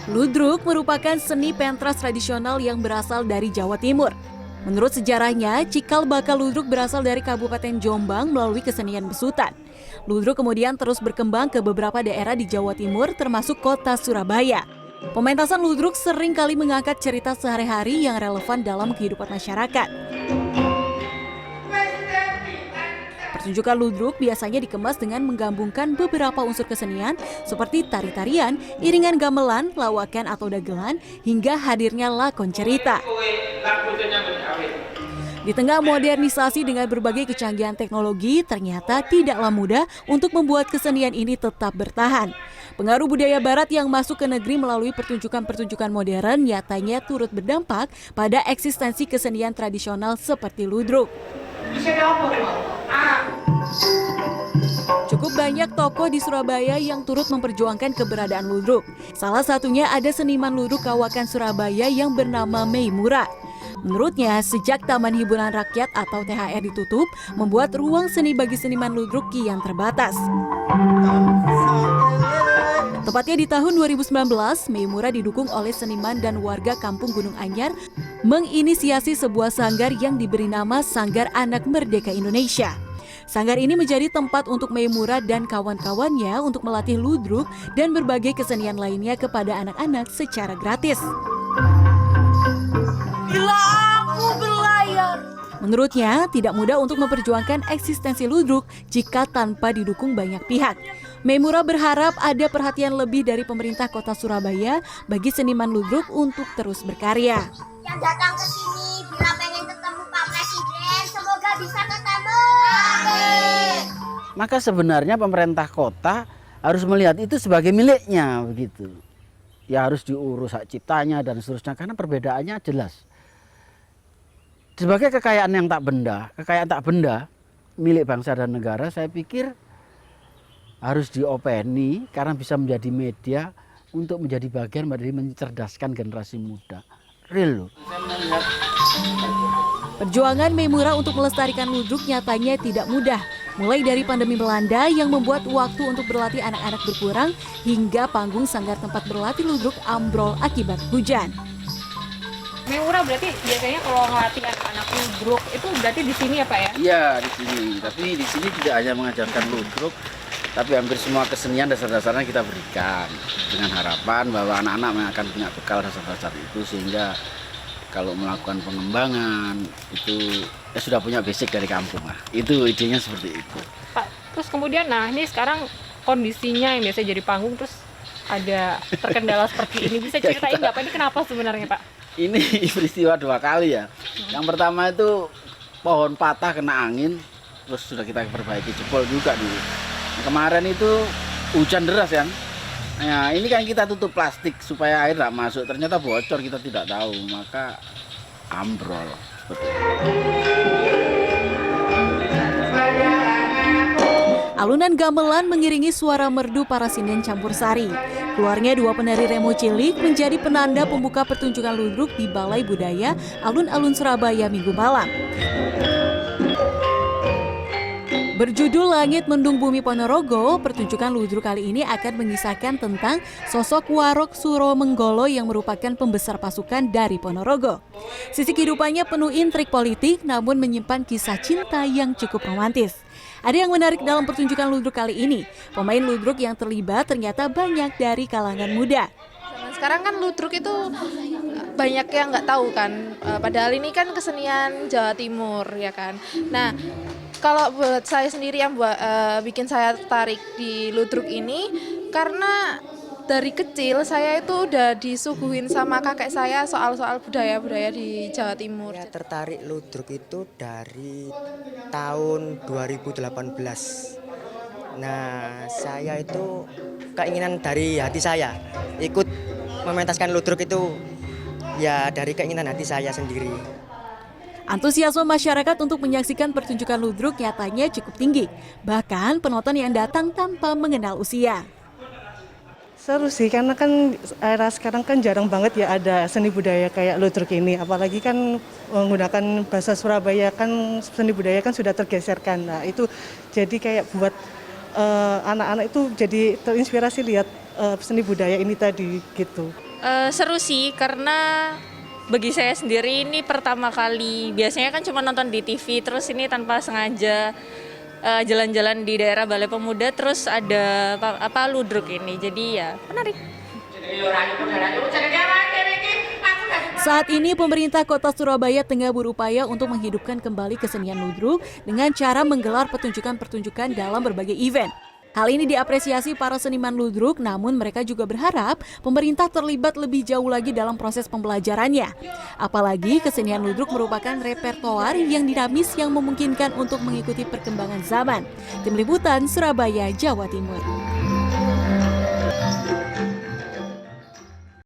Ludruk merupakan seni pentas tradisional yang berasal dari Jawa Timur. Menurut sejarahnya, cikal bakal ludruk berasal dari Kabupaten Jombang melalui kesenian besutan. Ludruk kemudian terus berkembang ke beberapa daerah di Jawa Timur termasuk kota Surabaya. Pementasan ludruk sering kali mengangkat cerita sehari-hari yang relevan dalam kehidupan masyarakat. Pertunjukan ludruk biasanya dikemas dengan menggabungkan beberapa unsur kesenian seperti tari-tarian, iringan gamelan, lawakan atau dagelan, hingga hadirnya lakon cerita. Di tengah modernisasi dengan berbagai kecanggihan teknologi, ternyata tidaklah mudah untuk membuat kesenian ini tetap bertahan. Pengaruh budaya barat yang masuk ke negeri melalui pertunjukan-pertunjukan modern nyatanya turut berdampak pada eksistensi kesenian tradisional seperti ludruk. Cukup banyak tokoh di Surabaya yang turut memperjuangkan keberadaan ludruk. Salah satunya ada seniman ludruk kawakan Surabaya yang bernama Meimura. Menurutnya, sejak Taman Hiburan Rakyat atau THR ditutup, membuat ruang seni bagi seniman ludruk kian terbatas. Tepatnya di tahun 2019, Meimura didukung oleh seniman dan warga Kampung Gunung Anyar menginisiasi sebuah sanggar yang diberi nama Sanggar Anak Merdeka Indonesia. Sanggar ini menjadi tempat untuk Meimura dan kawan-kawannya untuk melatih ludruk dan berbagai kesenian lainnya kepada anak-anak secara gratis. Bila aku berlayar. Menurutnya, tidak mudah untuk memperjuangkan eksistensi ludruk jika tanpa didukung banyak pihak. Meimura berharap ada perhatian lebih dari pemerintah kota Surabaya bagi seniman ludruk untuk terus berkarya. Yang datang ke sini bila pengen ketemu Pak Presiden, semoga bisa ketemu. Amin. Maka sebenarnya pemerintah kota harus melihat itu sebagai miliknya begitu. Ya harus diurus hak ciptanya dan seterusnya karena perbedaannya jelas. Sebagai kekayaan yang tak benda milik bangsa dan negara, saya pikir harus diopeni karena bisa menjadi media untuk menjadi bagian dari mencerdaskan generasi muda. Real loh. Perjuangan Meimura untuk melestarikan ludruk nyatanya tidak mudah. Mulai dari pandemi melanda yang membuat waktu untuk berlatih anak-anak berkurang, hingga panggung sanggar tempat berlatih ludruk ambrol akibat hujan. Meimura berarti biasanya kalau ngelatih anak-anak ludruk itu berarti di sini ya Pak ya? Iya di sini, tapi di sini tidak hanya mengajarkan ludruk, tapi hampir semua kesenian dasar-dasarnya kita berikan dengan harapan bahwa anak-anak akan punya bekal dasar-dasar itu sehingga kalau melakukan pengembangan itu sudah punya basic dari kampung lah. Itu idenya seperti itu. Pak, terus kemudian nah ini sekarang kondisinya yang biasa jadi panggung terus ada terkendala seperti ini. Bisa ceritain nggak Pak ini kenapa sebenarnya Pak? Ini peristiwa 2 kali ya. Yang pertama itu pohon patah kena angin, terus sudah kita perbaiki, jebol juga dulu. Kemarin itu hujan deras kan. Nah ini kan kita tutup plastik supaya air tidak masuk, ternyata bocor kita tidak tahu, maka ambrol seperti itu. Alunan gamelan mengiringi suara merdu para sinden campur sari. Keluarnya 2 penari remo cilik menjadi penanda pembuka pertunjukan ludruk di Balai Budaya Alun-Alun Surabaya Minggu malam. Berjudul Langit Mendung Bumi Ponorogo, pertunjukan ludruk kali ini akan mengisahkan tentang sosok Warok Suro Menggolo yang merupakan pembesar pasukan dari Ponorogo. Sisi kehidupannya penuh intrik politik namun menyimpan kisah cinta yang cukup romantis. Ada yang menarik dalam pertunjukan ludruk kali ini. Pemain ludruk yang terlibat ternyata banyak dari kalangan muda. Sekarang kan ludruk itu banyak yang nggak tahu kan, padahal ini kan kesenian Jawa Timur ya kan. Nah, kalau buat saya sendiri yang bikin saya tertarik di ludruk ini karena dari kecil saya itu udah disuguhin sama kakek saya soal-soal budaya-budaya di Jawa Timur. Saya tertarik ludruk itu dari tahun 2018. Nah, saya itu keinginan dari hati saya ikut mementaskan ludruk itu ya dari keinginan hati saya sendiri. Antusiasme masyarakat untuk menyaksikan pertunjukan ludruk nyatanya cukup tinggi. Bahkan penonton yang datang tanpa mengenal usia. Seru sih, karena kan era sekarang kan jarang banget ya ada seni budaya kayak ludruk ini. Apalagi kan menggunakan bahasa Surabaya, kan seni budaya kan sudah tergeserkan. Nah itu jadi kayak buat anak-anak itu jadi terinspirasi lihat seni budaya ini tadi gitu. Seru sih, karena bagi saya sendiri ini pertama kali. Biasanya kan cuma nonton di TV, terus ini tanpa sengaja jalan-jalan di daerah Balai Pemuda, terus ada ludruk ini, jadi ya menarik. Saat ini pemerintah Kota Surabaya tengah berupaya untuk menghidupkan kembali kesenian ludruk dengan cara menggelar pertunjukan-pertunjukan dalam berbagai event. Hal ini diapresiasi para seniman ludruk, namun mereka juga berharap pemerintah terlibat lebih jauh lagi dalam proses pembelajarannya. Apalagi kesenian ludruk merupakan repertoar yang dinamis yang memungkinkan untuk mengikuti perkembangan zaman. Tim Liputan, Surabaya, Jawa Timur.